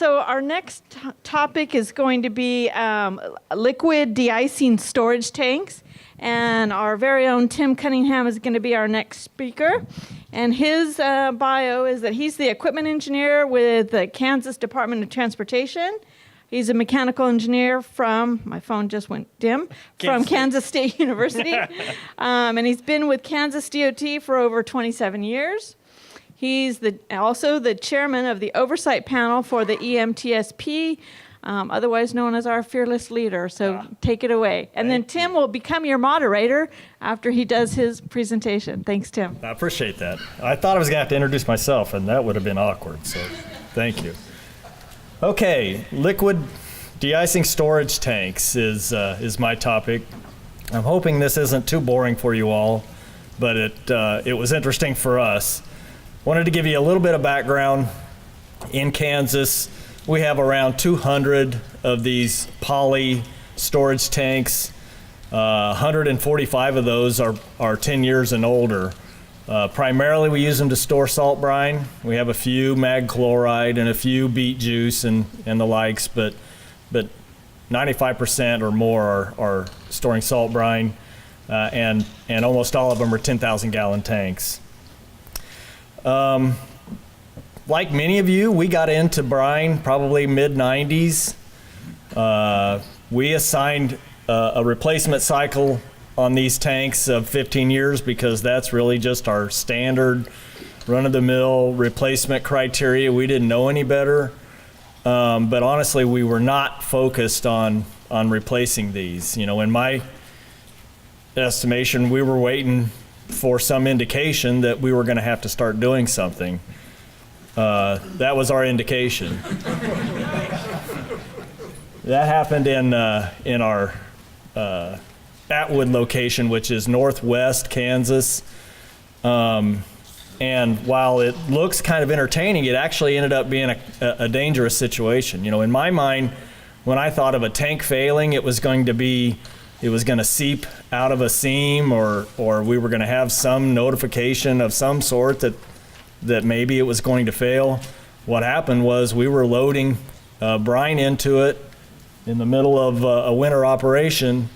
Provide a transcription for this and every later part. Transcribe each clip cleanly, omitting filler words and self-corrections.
So our next topic is going to be liquid de-icing storage tanks. And our very own Tim Cunningham is going to be our next speaker. And his bio is that he's the equipment engineer with the Kansas Department of Transportation. He's a mechanical engineer from, my phone just went dim, from Kansas State University. And he's been with Kansas DOT for over 27 years. He's also the chairman of the oversight panel for the EMTSP, otherwise known as our fearless leader. So take it away. And then Tim will become your moderator after he does his presentation. Thanks, Tim. I appreciate that. I thought I was going to have to introduce myself, and that would have been awkward. So thank you. Okay, liquid de-icing storage tanks is my topic. I'm hoping this isn't too boring for you all, but it was interesting for us. Wanted to give you a little bit of background. In Kansas, we have around 200 of these poly storage tanks. 145 of those are 10 years and older. Primarily, we use them to store salt brine. We have a few mag chloride and a few beet juice and the likes, but 95% or more are storing salt brine, and almost all of them are 10,000 gallon tanks. Like many of you, we got into brine probably mid-90s. We assigned a replacement cycle on these tanks of 15 years because that's really just our standard run-of-the-mill replacement criteria. We didn't know any better, but honestly, we were not focused on replacing these. You know, in my estimation, we were waiting for some indication that we were going to have to start doing something. That was our indication. That happened in our Atwood location, which is northwest Kansas. And while it looks kind of entertaining, it actually ended up being a dangerous situation. You know, in my mind, when I thought of a tank failing, it was going to seep out of a seam, or we were going to have some notification of some sort that maybe it was going to fail. What happened was we were loading brine into it in the middle of a winter operation,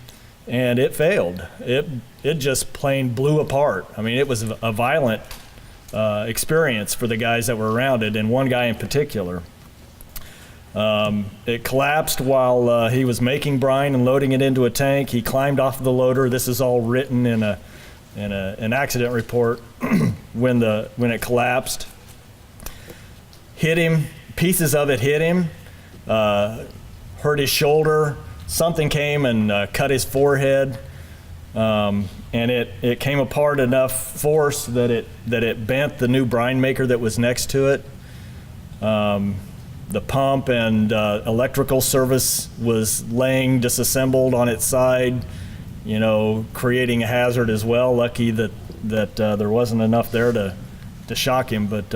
and it failed. It just plain blew apart. I mean, it was a violent experience for the guys that were around it, and one guy in particular. It collapsed while he was making brine and loading it into a tank. He climbed off the loader. This is all written in an accident report. when it collapsed, hit him. Pieces of it hit him, hurt his shoulder. Something came and cut his forehead, and it came apart enough force that it bent the new brine maker that was next to it. The pump and electrical service was laying disassembled on its side, you know, creating a hazard as well. Lucky that there wasn't enough there to shock him, but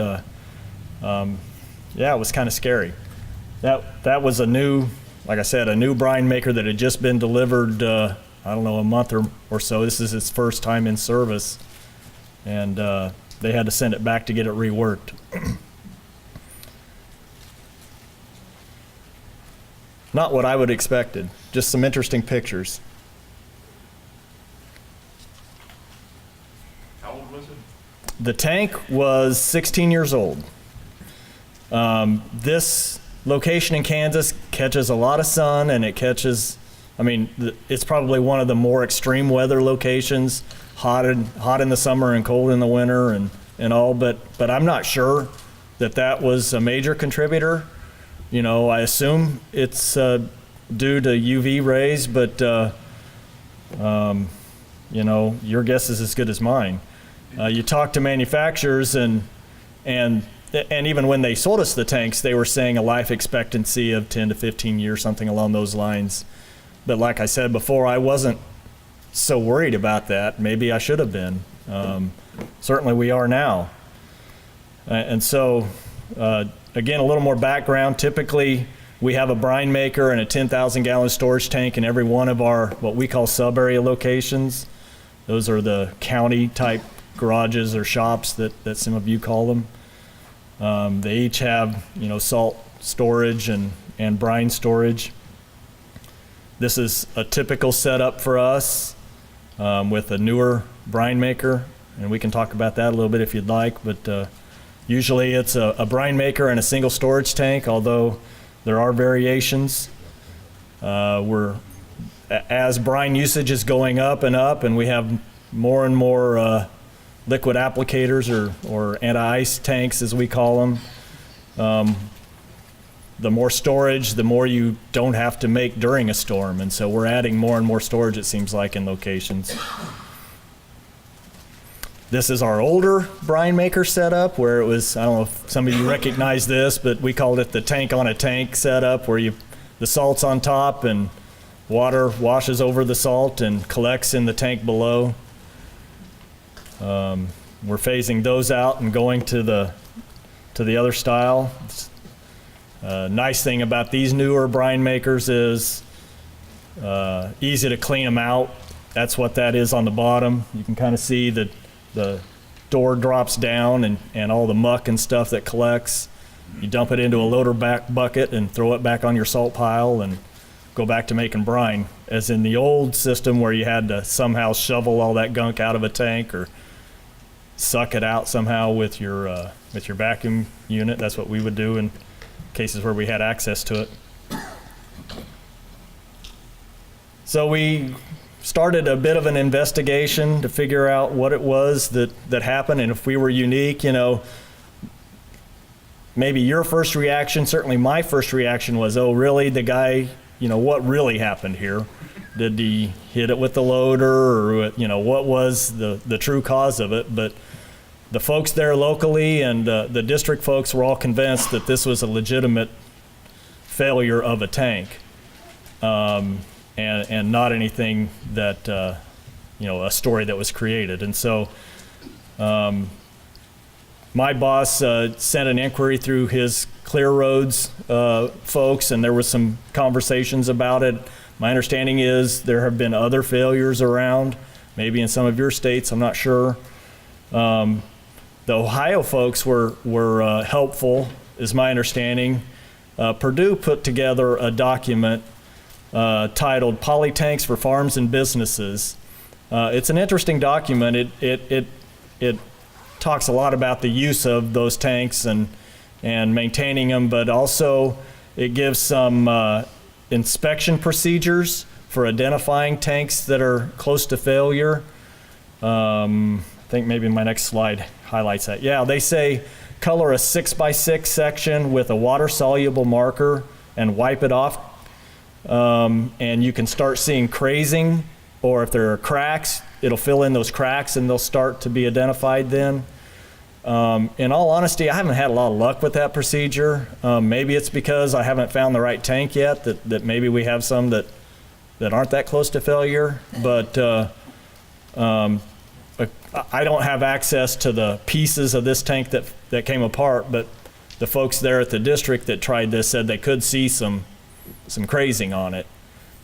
yeah, it was kind of scary. That was a new brine maker that had just been delivered, I don't know, a month or so. This is its first time in service, and they had to send it back to get it reworked. Not what I would have expected, just some interesting pictures. How old was it? The tank was 16 years old. This location in Kansas catches a lot of sun, and it's probably one of the more extreme weather locations, hot in the summer and cold in the winter and all, but I'm not sure that was a major contributor. You know, I assume it's due to UV rays, but you know, your guess is as good as mine. You talk to manufacturers, and even when they sold us the tanks, they were saying a life expectancy of 10 to 15 years, something along those lines. But like I said before, I wasn't so worried about that. Maybe I should have been. Certainly we are now. And so, again, a little more background. Typically, we have a brine maker and a 10,000 gallon storage tank in every one of our what we call sub-area locations. Those are the county type garages or shops that some of you call them. They each have, you know, salt storage and brine storage. This is a typical setup for us with a newer brine maker, and we can talk about that a little bit if you'd like, but usually it's a brine maker and a single storage tank, although there are variations. As brine usage is going up, and we have more and more liquid applicators or anti-ice tanks, as we call them, the more storage, the more you don't have to make during a storm. And so we're adding more and more storage, it seems like, in locations. This is our older brine maker setup, where it was, I don't know if some of you recognize this, but we called it the tank on a tank setup, where the salt's on top and water washes over the salt and collects in the tank below. We're phasing those out and going to the other style. Nice thing about these newer brine makers is easy to clean them out. That's what that is on the bottom. You can kind of see that the door drops down and all the muck and stuff that collects. You dump it into a loader back bucket and throw it back on your salt pile and go back to making brine, as in the old system where you had to somehow shovel all that gunk out of a tank or suck it out somehow with your vacuum unit. That's what we would do in cases where we had access to it. So we started a bit of an investigation to figure out what it was that happened, and if we were unique. Maybe your first reaction, certainly my first reaction was, oh really, the guy, what really happened here? Did he hit it with the loader, or what was the true cause of it? But the folks there locally and the district folks were all convinced that this was a legitimate failure of a tank, and not anything that, a story that was created. And so my boss sent an inquiry through his Clear Roads folks, and there was some conversations about it. My understanding is there have been other failures around, maybe in some of your states, I'm not sure. The Ohio folks were helpful, is my understanding. Purdue put together a document titled Polytanks for Farms and Businesses. It's an interesting document. It talks a lot about the use of those tanks and maintaining them, but also it gives some inspection procedures for identifying tanks that are close to failure. I think maybe my next slide highlights that. Yeah, they say color a 6x6 section with a water-soluble marker and wipe it off. And you can start seeing crazing, or if there are cracks, it'll fill in those cracks and they'll start to be identified then. In all honesty, I haven't had a lot of luck with that procedure. Maybe it's because I haven't found the right tank yet, that maybe we have some that aren't that close to failure. But I don't have access to the pieces of this tank that came apart, but the folks there at the district that tried this said they could see some crazing on it.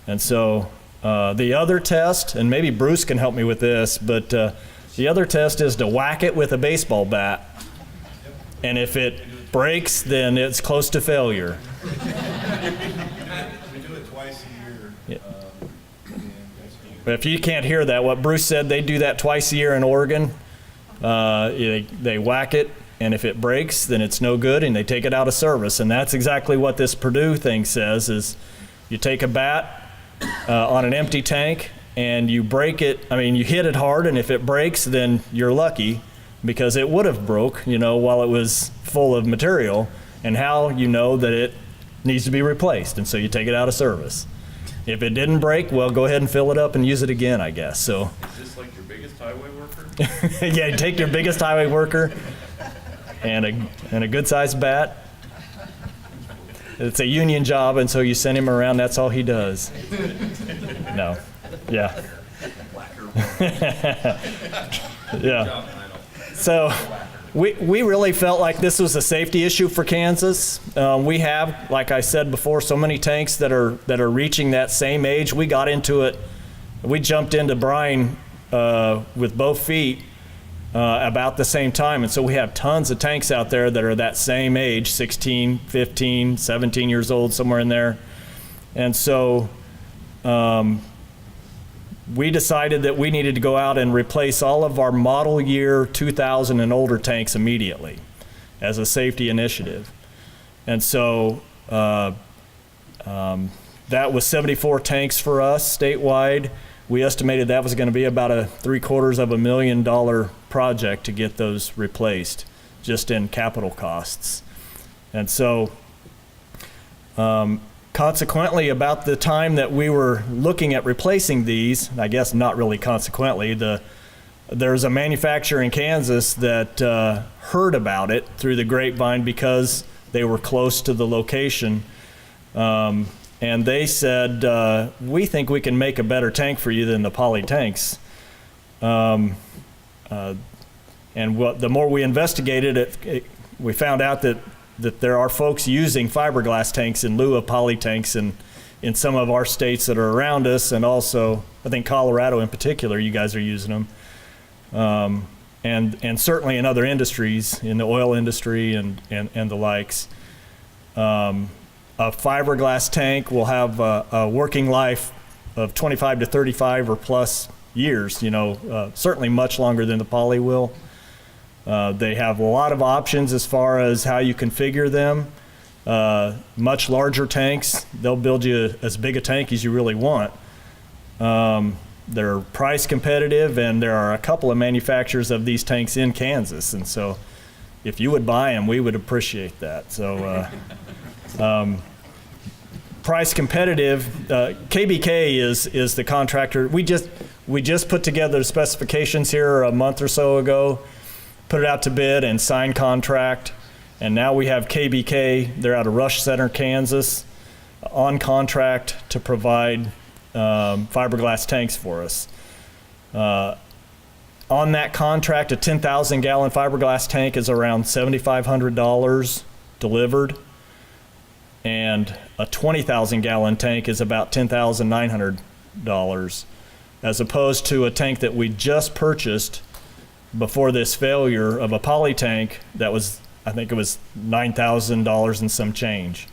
And so the other test, and maybe Bruce can help me with this, but the other test is to whack it with a baseball bat. And if it breaks, then it's close to failure. We do it twice a year. Yeah. But if you can't hear that, what Bruce said, they do that twice a year in Oregon. They whack it, and if it breaks, then it's no good, and they take it out of service. And that's exactly what this Purdue thing says, is you take a bat on an empty tank, and you break it, you hit it hard, and if it breaks, then you're lucky, because it would have broke, while it was full of material, and how you know that it needs to be replaced, and so you take it out of service. If it didn't break, well, go ahead and fill it up and use it again, I guess. So. Is this like your biggest highway worker? Yeah, you take your biggest highway worker and a good-sized bat. It's a union job, and so you send him around, that's all he does. No. Yeah. Yeah. So we really felt like this was a safety issue for Kansas. We have, like I said before, so many tanks that are reaching that same age. We got into it. We jumped into brine with both feet about the same time. And so we have tons of tanks out there that are that same age, 16, 15, 17 years old, somewhere in there. And so we decided that we needed to go out and replace all of our model year 2000 and older tanks immediately as a safety initiative. And so that was 74 tanks for us statewide. We estimated that was going to be about a $750,000 project to get those replaced, just in capital costs. And so, consequently, about the time that we were looking at replacing these, I guess not really consequently, there's a manufacturer in Kansas that heard about it through the grapevine because they were close to the location. And they said, we think we can make a better tank for you than the poly tanks. And the more we investigated it, we found out that there are folks using fiberglass tanks in lieu of poly tanks in some of our states that are around us, and also, I think Colorado in particular, you guys are using them. And certainly in other industries, in the oil industry and the likes. A fiberglass tank will have a working life of 25 to 35 or plus years, certainly much longer than the poly will. They have a lot of options as far as how you configure them. Much larger tanks, they'll build you as big a tank as you really want. They're price competitive, and there are a couple of manufacturers of these tanks in Kansas, and so if you would buy them, we would appreciate that. So. Price competitive, KBK is the contractor. We just put together the specifications here a month or so ago, put it out to bid and signed contract, and now we have KBK, they're out of Rush Center, Kansas, on contract to provide fiberglass tanks for us. On that contract, a 10,000 gallon fiberglass tank is around $7,500 delivered. And a 20,000 gallon tank is about $10,900, as opposed to a tank that we just purchased before this failure of a poly tank that was, I think it was $9,000 and some change.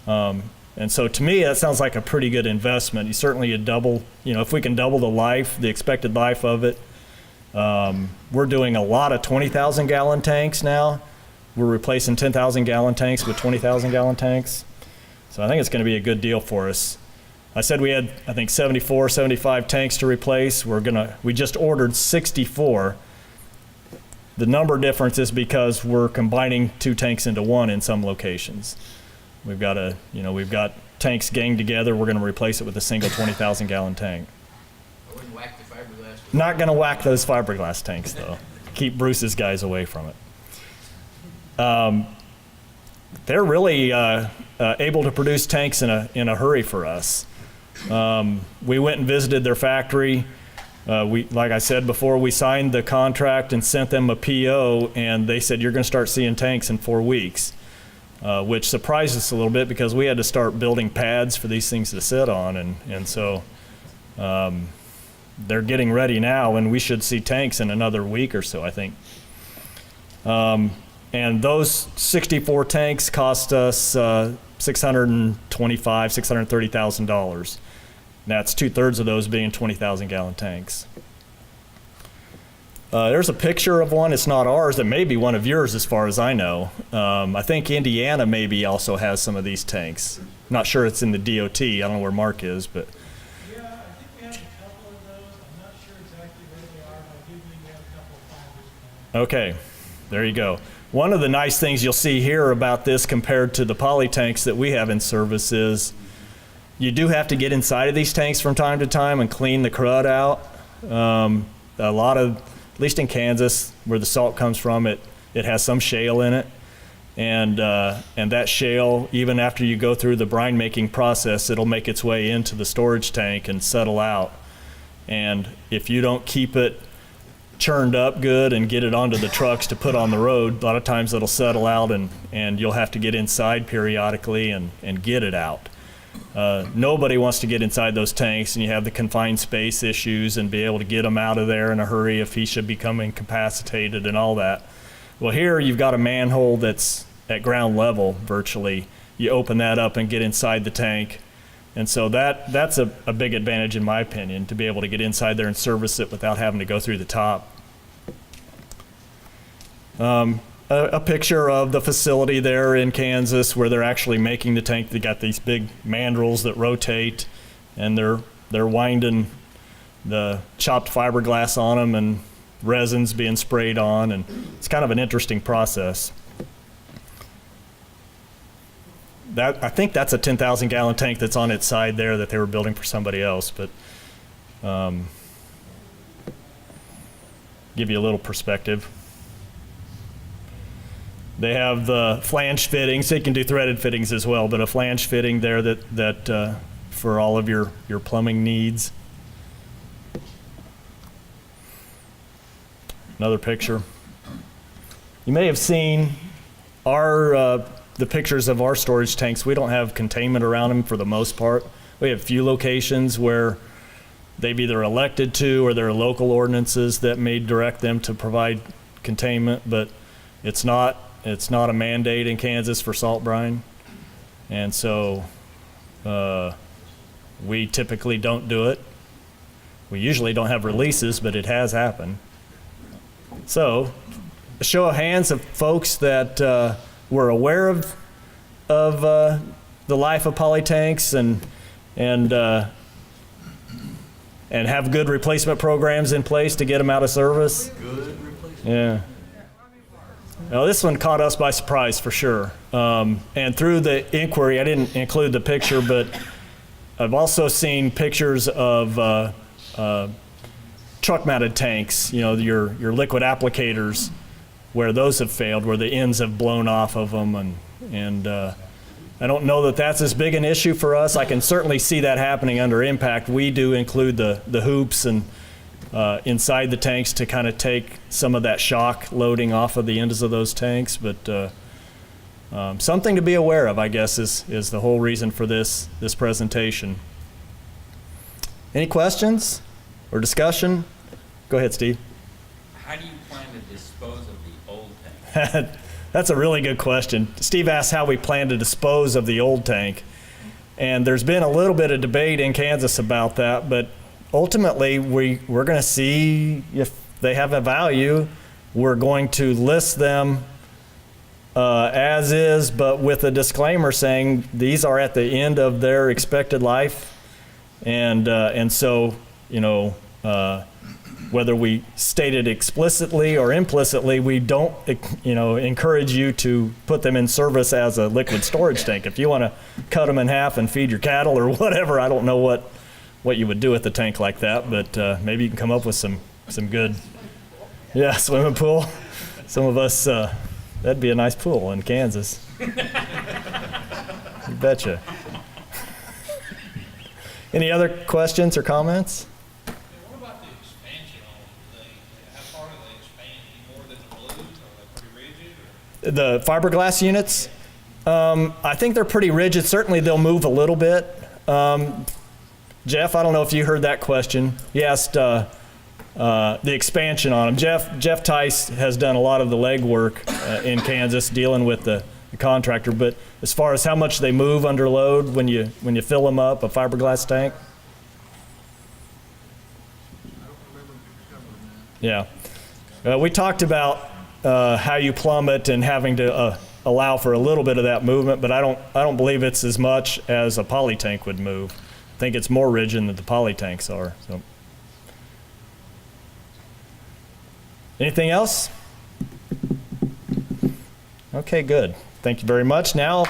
And so to me, that sounds like a pretty good investment. You certainly double, if we can double the expected life of it. We're doing a lot of 20,000 gallon tanks now. We're replacing 10,000 gallon tanks with 20,000 gallon tanks. So I think it's going to be a good deal for us. I said we had, I think, 74, 75 tanks to replace. We just ordered 64. The number difference is because we're combining two tanks into one in some locations. We've got tanks ganged together. We're going to replace it with a single 20,000 gallon tank. I wouldn't whack the fiberglass. Not going to whack those fiberglass tanks, though. Keep Bruce's guys away from it. They're really able to produce tanks in a hurry for us. We went and visited their factory. Like I said before, we signed the contract and sent them a PO, and they said, you're going to start seeing tanks in 4 weeks, which surprised us a little bit because we had to start building pads for these things to sit on. And so they're getting ready now, and we should see tanks in another week or so, I think. And those 64 tanks cost us $630,000. That's 2/3 of those being 20,000 gallon tanks. There's a picture of one. It's not ours. It may be one of yours as far as I know. I think Indiana maybe also has some of these tanks. Not sure it's in the DOT. I don't know where Mark is, but. Yeah, I think we have a couple of those. I'm not sure exactly where they are, but I do believe we have a couple of fibers. Okay, there you go. One of the nice things you'll see here about this compared to the poly tanks that we have in service is you do have to get inside of these tanks from time to time and clean the crud out. A lot of, at least in Kansas, where the salt comes from, it has some shale in it. And that shale, even after you go through the brine making process, it'll make its way into the storage tank and settle out. And if you don't keep it churned up good and get it onto the trucks to put on the road, a lot of times it'll settle out and you'll have to get inside periodically and get it out. Nobody wants to get inside those tanks, and you have the confined space issues and be able to get him out of there in a hurry if he should become incapacitated and all that. Well, here you've got a manhole that's at ground level virtually. You open that up and get inside the tank. And so that's a big advantage in my opinion, to be able to get inside there and service it without having to go through the top. A picture of the facility there in Kansas where they're actually making the tank. They got these big mandrels that rotate, and they're winding the chopped fiberglass on them, and resins being sprayed on, and it's kind of an interesting process. I think that's a 10,000 gallon tank that's on its side there that they were building for somebody else, but give you a little perspective. They have the flange fittings. They can do threaded fittings as well, but a flange fitting there that for all of your plumbing needs. Another picture. You may have seen the pictures of our storage tanks. We don't have containment around them for the most part. We have few locations where they've either elected to, or there are local ordinances that may direct them to provide containment, but it's not a mandate in Kansas for salt brine. And so we typically don't do it. We usually don't have releases, but it has happened. So a show of hands of folks that were aware of the life of polytanks and have good replacement programs in place to get them out of service. Good replacement. Yeah. Now, this one caught us by surprise for sure. And through the inquiry, I didn't include the picture, but I've also seen pictures of truck-mounted tanks, you know, your liquid applicators, where those have failed, where the ends have blown off of them. And I don't know that that's as big an issue for us. I can certainly see that happening under impact. We do include the hoops and inside the tanks to kind of take some of that shock loading off of the ends of those tanks. But something to be aware of, I guess, is the whole reason for this presentation. Any questions or discussion? Go ahead, Steve. How do you plan to dispose of the old tank? That's a really good question. Steve asked how we plan to dispose of the old tank. And there's been a little bit of debate in Kansas about that, but ultimately we're going to see if they have a value. We're going to list them as is, but with a disclaimer saying these are at the end of their expected life. And so, you know, whether we state it explicitly or implicitly, we don't, you know, encourage you to put them in service as a liquid storage tank. If you want to cut them in half and feed your cattle or whatever, I don't know what you would do with a tank like that, but maybe you can come up with some good, yeah, swimming pool. Some of us, that'd be a nice pool in Kansas. You betcha. Any other questions or comments? What about the expansion on them? How far do they expand? Any more than the balloons? Are they pretty rigid? Or? The fiberglass units, I think they're pretty rigid. Certainly they'll move a little bit. Jeff, I don't know if you heard that question. He asked the expansion on them. Jeff Tice has done a lot of the legwork in Kansas dealing with the contractor, but as far as how much they move under load when you fill them up, a fiberglass tank? Yeah. We talked about how you plumb it and having to allow for a little bit of that movement, but I don't believe it's as much as a poly tank would move. I think it's more rigid than the poly tanks are. So. Anything else? Okay, good. Thank you very much. Now